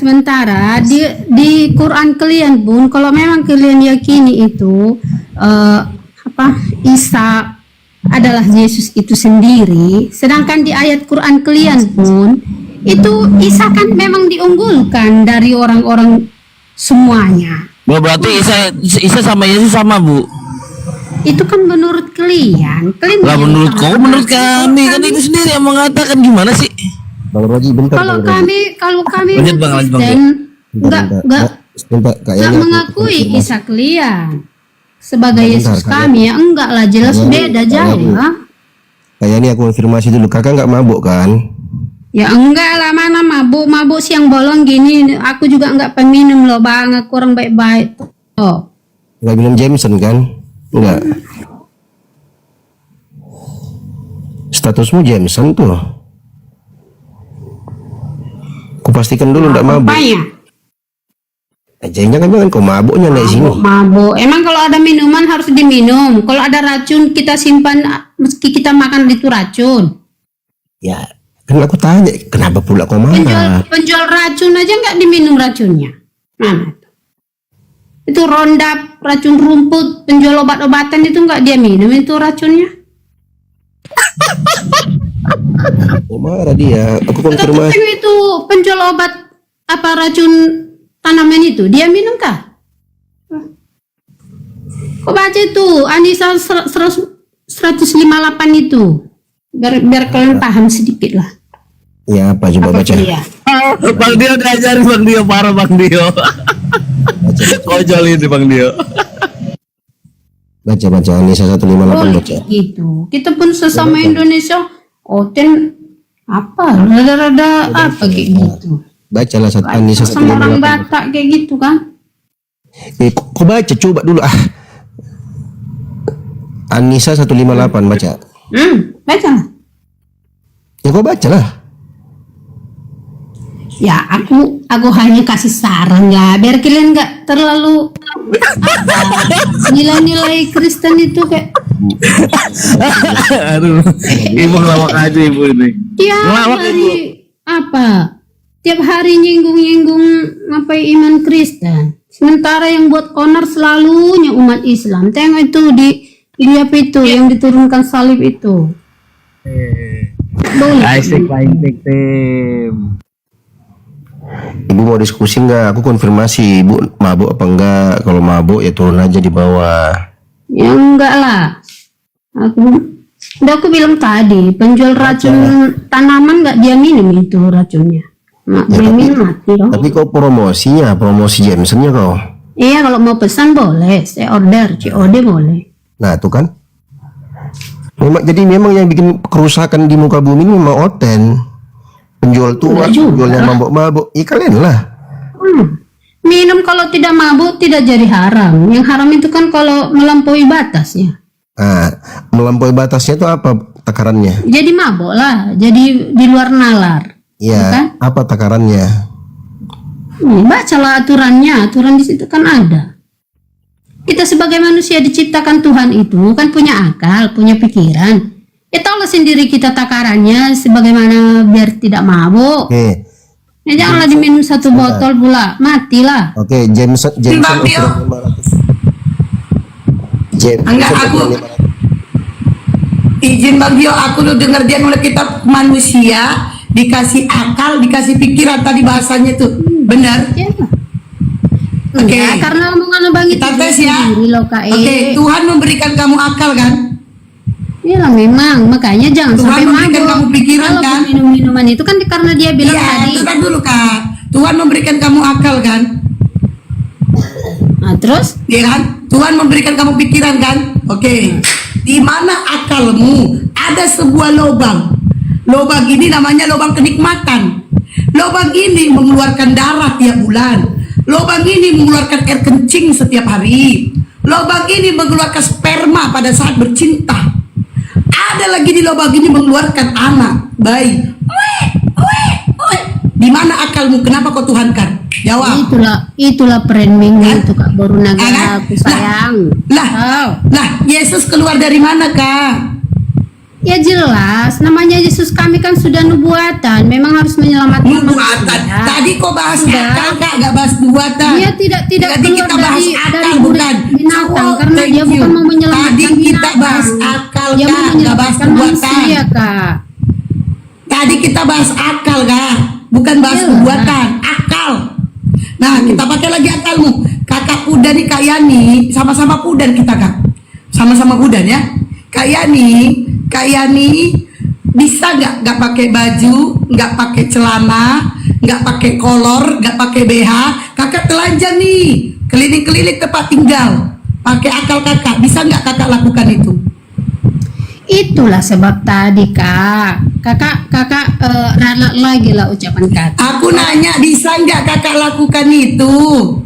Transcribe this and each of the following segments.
sementara di Quran kalian pun kalau memang kalian yakini itu Isa adalah Yesus itu sendiri, sedangkan di ayat Quran kalian pun itu Isa kan memang diunggulkan dari orang-orang semuanya. Berarti Isa sama Yesus sama, Bu? Itu kan menurut kalian. Lah menurut kau, menurut kami kan itu sendiri yang mengatakan. Gimana sih? Bang Roji bentar. Kalau kami lanjut, Bang. enggak mengakui Isa kalian sebagai Yesus kami, ya enggak lah, jelas beda jauh lah. Kayak ini aku konfirmasi dulu, kakak nggak mabuk kan? Ya enggak lah, mana mabuk siang bolong gini. Aku juga enggak peminum loh bang, aku orang baik-baik. Oh, Nggak minum Jameson kan? Enggak. Statusmu Jameson tuh. Kupastikan dulu enggak mabuk. Jangan kau mabuknya naik sini. Mabuk. Emang kalau ada minuman harus diminum. Kalau ada racun kita simpan, meski kita makan itu racun. Ya, kan aku tanya, kenapa pula kau marah? Penjual racun aja nggak diminum racunnya. Mana? Itu rondap, racun rumput, penjual obat-obatan itu nggak dia minum itu racunnya. Kau marah dia. Aku konfirmasi. Itu penjual obat apa racun tanaman itu dia minum kah? Kau baca itu Anissa 158 itu biar kalian paham sedikit lah. Ya apa coba baca. Bang Dio diajarin, Bang Dio parah, Bang Dio. Kojol ini Bang Dio. Baca Anissa 158 baca. Gitu. Kita pun sesama Indonesia. Oten apa? Rada-rada apa kayak gitu. Bacalah Anissa 158. Sama orang Batak kayak gitu kan. Kau baca coba dulu Anissa 158 baca. Baca lah. Ya kau bacalah. Ya aku hanya kasih saran lah biar kalian nggak terlalu nilai-nilai Kristen itu kayak. Aduh, ibu ngelawak aja ibu ini. Tiap hari nyinggung apa iman Kristen. Sementara yang buat onar selalunya umat Islam. Tengok itu di apa itu yang diturunkan salib itu. Boleh. Asik tim. Ibu mau diskusi nggak? Aku konfirmasi ibu mabuk apa enggak. Kalau mabuk ya turun aja di bawah. Ya enggak lah. Aku bilang tadi penjual racun tanaman nggak dia minum itu racunnya. Mati dong. Tapi kau promosi Jamesonnya kau. Iya kalau mau pesan boleh, saya order COD boleh. Nah itu kan. Memang yang bikin kerusakan di muka bumi ini memang Oten. Penjual tua, penjual yang mabuk-mabuk, kalian lah. Minum kalau tidak mabuk tidak jadi haram. Yang haram itu kan kalau melampaui batasnya. Melampaui batasnya itu apa takarannya? Jadi mabuk lah, jadi di luar nalar. Iya, kan? Apa takarannya? Bacalah aturannya, aturan di situ kan ada. Kita sebagai manusia diciptakan Tuhan itu kan punya akal, punya pikiran. Ya tahulah sendiri kita takarannya sebagaimana biar tidak mabuk. Oke. Ya janganlah diminum satu botol pula, matilah. Oke, Jameson ukuran 500. Enggak, aku izin Bang Dio, aku udah dengar dia nulis kitab manusia dikasih akal, dikasih pikiran, tadi bahasanya tuh benar. Ya. Oke. Karena omongan Bang itu kita tes ya. Oke, Tuhan memberikan kamu akal kan? Iyalah memang, makanya jangan Tuhan sampai memberikan mabuk. kamu pikiran Kalau kan? minum-minuman itu kan karena dia bilang tadi. Iya, kan dulu Kak. Tuhan memberikan kamu akal kan? Nah, terus? Iya kan? Tuhan memberikan kamu pikiran kan? Oke. Di mana akalmu? Ada sebuah lubang. Lubang ini namanya lubang kenikmatan. Lubang ini mengeluarkan darah tiap bulan. Lubang ini mengeluarkan air kencing setiap hari. Lubang ini mengeluarkan sperma pada saat bercinta. Ada lagi di lubang ini mengeluarkan anak, bayi. Di mana akalmu? Kenapa kau tuhankan? Jawab. Itulah framing itu Kak Boru Naga aku sayang. Lah, Yesus keluar dari mana Kak? Ya jelas, namanya Yesus kami kan sudah nubuatan, memang harus menyelamatkan Nubuatan. manusia. Tadi kok bahas Sudah. akal kak, gak bahas nubuatan. Dia tidak Tadi keluar kita bahas dari akal murid bukan. binatang Oh, karena thank dia you. bukan mau menyelamatkan Tadi kita binatang. bahas akal Dia mau kak, gak bahas menyelamatkan nubuatan. manusia kak. Tadi kita bahas akal kak, bukan bahas Iyalah. nubuatan. Akal. Nah kita pakai lagi akalmu. Kakak Pudan nih Kak Yani, sama-sama Pudan kita kak, sama-sama Pudan ya. Kak Yani bisa nggak pakai baju, nggak pakai celana, nggak pakai kolor, nggak pakai BH, kakak telanjang nih, keliling-keliling tempat tinggal, pakai akal kakak, bisa nggak kakak lakukan itu? Itulah sebab tadi kak, kakak ralat lagi lah ucapan kakak. Aku nanya bisa nggak kakak lakukan itu?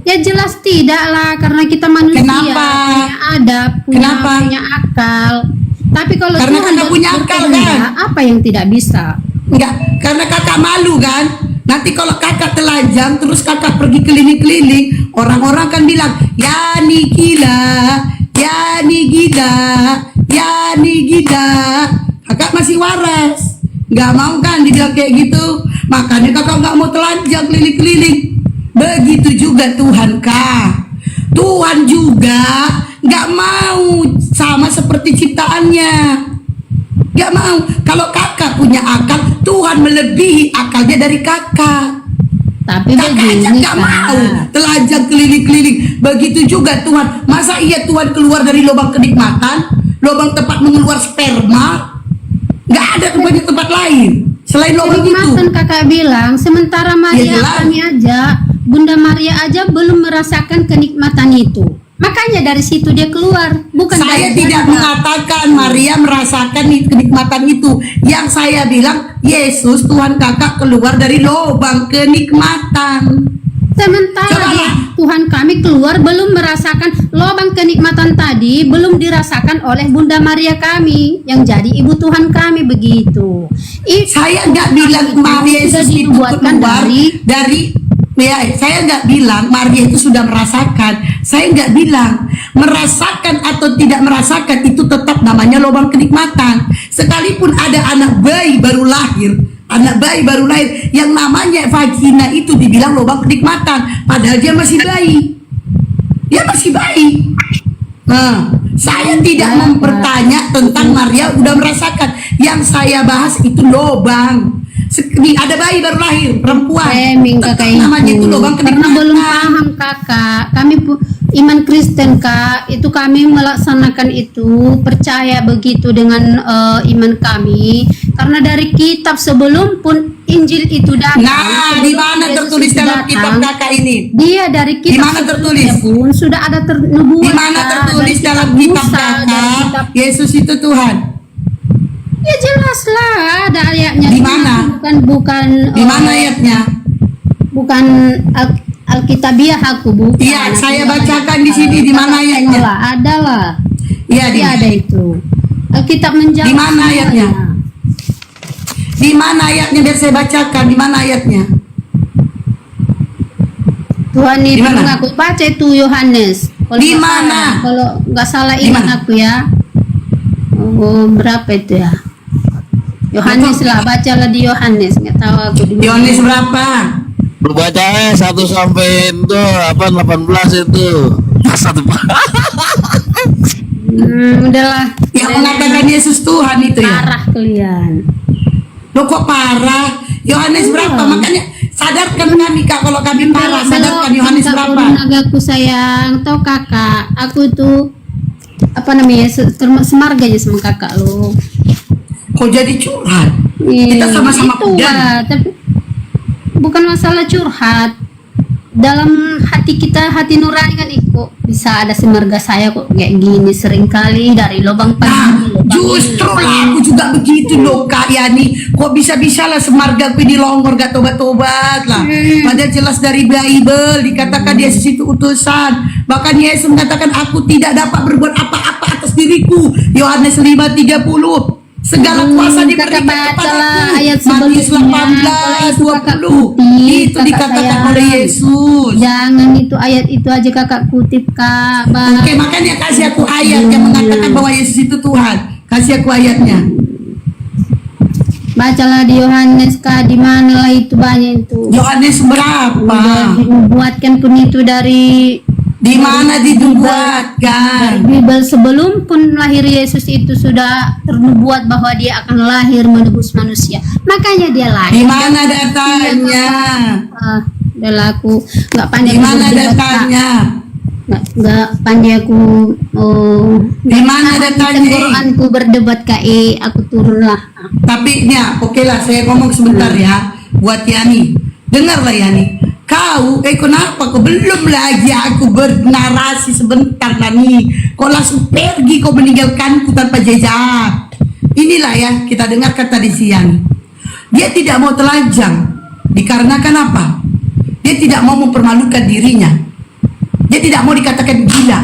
Ya jelas tidak lah, karena kita manusia Kenapa? punya adab, Kenapa? punya akal. Tapi kalau Karena Tuhan kakak punya akal, berkehendak, kan? apa yang tidak bisa? Enggak, karena kakak malu kan. Nanti kalau kakak telanjang terus kakak pergi keliling-keliling, orang-orang kan bilang, ya nih gila, ya nih gila, ya nih gila. Kakak masih waras, nggak mau kan dibilang kayak gitu. Makanya kakak nggak mau telanjang keliling-keliling. Begitu juga Tuhan kak. Tuhan juga nggak mau sama seperti ciptaannya. Gak mau. Kalau kakak punya akal, Tuhan melebihi akalnya dari kakak. Tapi Kakak aja begini gak mau kak, telanjang keliling-keliling. Begitu juga Tuhan. Masa iya Tuhan keluar dari lubang kenikmatan, lubang tempat mengeluar sperma? Gak ada tempat lain selain lubang itu. kenikmatan kakak bilang, sementara Maria jelas. kami aja, Bunda Maria aja belum merasakan kenikmatan itu. Makanya dari situ dia keluar, bukan Saya dari tidak dia. mengatakan Maria merasakan kenikmatan itu. Yang saya bilang Yesus Tuhan kakak keluar dari lubang kenikmatan. Sementara Coba lah. Tuhan kami keluar belum merasakan lubang kenikmatan tadi, belum dirasakan oleh Bunda Maria kami yang jadi ibu Tuhan kami begitu. Saya nggak bilang Maria sudah Yesus itu dibuatkan keluar dari ya, saya nggak bilang Maria itu sudah merasakan. Saya nggak bilang merasakan atau tidak merasakan itu tetap namanya lubang kenikmatan. Sekalipun ada anak bayi baru lahir yang namanya vagina itu dibilang lubang kenikmatan, padahal dia masih bayi. Nah, saya tidak mempertanya tentang Maria udah merasakan. Yang saya bahas itu lubang. Ada bayi baru lahir perempuan, Framing tetap kakak namanya itu lubang karena kenikmatan. belum paham kakak, kami iman Kristen kak, itu kami melaksanakan itu, percaya begitu dengan iman kami, karena dari kitab sebelum pun Injil itu datang. Nah, di mana Yesus tertulis itu dalam kitab datang, kakak ini? dia dari Di kitab mana sebelumnya tertulis? pun sudah ada nubuat. Di mana Kak, tertulis dari dalam kitab Musa, dari kakak kitab- Yesus itu Tuhan? Ya jelas lah ada ayatnya. Di mana? Bukan Di mana ayatnya? bukan Alkitabiah aku bukan. Iya, saya bacakan di sini. Di mana ayatnya? Ada lah. Iya, di Ada itu. Alkitab menjawab. Di mana ayatnya? semuanya. Di mana ayatnya biar saya bacakan? Di mana ayatnya? Tuhan Di itu mana? mengaku baca itu Yohanes. Kalau Di nggak mana? salah- Kalau nggak salah Di ingat mana? aku ya. Oh, berapa itu ya? Yohanes lah, bacalah di Yohanes. Nggak tahu aku di mana. Yohanes berapa? Berbacanya 1 sampai itu 18 itu. Satu. Udahlah. Yang mengatakan Yesus Tuhan itu ya? Parah kalian. Lo kok parah? Yohanes berapa? Makanya sadarkan kami kak kalau kami parah. Sadarkan Yohanes berapa? Nagaku sayang, tau kakak, aku tuh apa namanya semarga aja sama kakak lo. Kok jadi curhat? Kita sama-sama itu Pudan. lah, tapi bukan masalah curhat. Dalam hati kita, hati nurani kan kok bisa ada semarga saya kok kayak gini sering kali dari lubang Nah, pagi. lubang justru ini. lah aku juga begitu loh Kak Yani. Kok bisa-bisa lah semarga aku ini longor gak tobat-tobat lah. Padahal jelas dari Bible dikatakan Yesus itu utusan. Bahkan Yesus mengatakan aku tidak dapat berbuat apa-apa atas diriku. Yohanes 5:30. Segala kuasa diberikan kakak bacalah kepadaku. ayat Matius sebelumnya. 18:20. Itu Kakak dikatakan sayang. oleh Yesus. Jangan itu ayat itu aja kakak kutip kak. Oke, makanya kasih aku ayat yang mengatakan bahwa Yesus itu Tuhan. Kasih aku ayatnya. Bacalah di Yohanes kah di mana lah itu banyak itu. Yohanes berapa? Udah dibuatkan pun itu dari Di mana dibuatkan? Bible sebelum pun lahir Yesus itu sudah ternubuat bahwa dia akan lahir menebus manusia. Makanya dia lahir. Di mana datanya? Udah laku nggak pandai. Di mana aku berdebat, datanya? Kak. Nggak pandai aku. Di mana datanya? Tenggorokanku berdebat aku turunlah. Tapi ya, oke lah, saya ngomong sebentar ya buat Yani. Dengarlah Yani. Kau, kenapa kau belum lagi aku bernarasi sebentar lah nih. Kau langsung pergi, kau meninggalkanku tanpa jejak. Inilah ya, kita dengarkan tadi siang. Dia tidak mau telanjang. Dikarenakan apa? Dia tidak mau mempermalukan dirinya. Dia tidak mau dikatakan gila.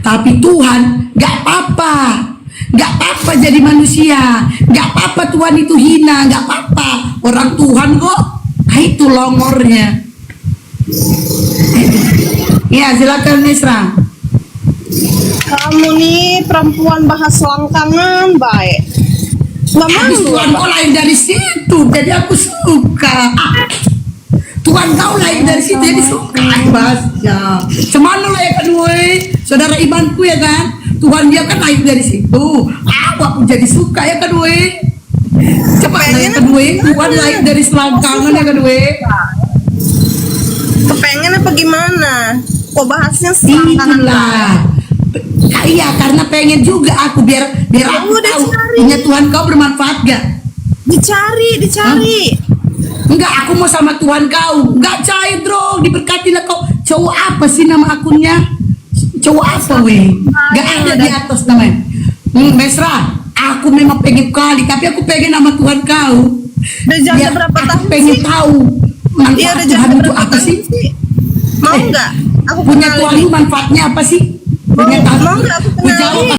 Tapi Tuhan, gak apa-apa. Gak apa-apa jadi manusia. Gak apa-apa Tuhan itu hina. Gak apa-apa. Orang Tuhan kok. Nah, itu longornya. Ya, silakan Nisra. Kamu nih perempuan bahas selangkangan baik. Nggak Habis mau Tuhan kau lahir dari situ, jadi aku suka. Tuhan kau lahir dari situ, jadi suka bahasnya. Cemana lah ya kan, woi, saudara imanku ya kan. Tuhan dia kan lahir dari situ. Aku jadi suka ya kan, woi. Cepat lah ya kan, woi. Tuhan lahir dari selangkangan ya kan, woi. kepengen apa gimana? Kok bahasnya selangkangan Itulah. Iya, karena pengen juga aku biar aku udah tahu cari. punya Tuhan kau bermanfaat gak? Dicari. Enggak, aku mau sama Tuhan kau. Enggak cair dong, diberkatilah kau. Cowok apa sih nama akunnya? Cowok apa weh? Enggak ada di atas namanya. Mesra, aku memang pengen kali, tapi aku pengen sama Tuhan kau. Udah jam Biar berapa aku tahun pengen sih? tahu Iya manfaat udah jam Tuhan itu berapa apa tahun sih? sih? Mau nggak? Aku Punya kenalin. Tuhan itu manfaatnya apa sih? Punya Mau Tuhan nggak aku Ku jawab kenalin?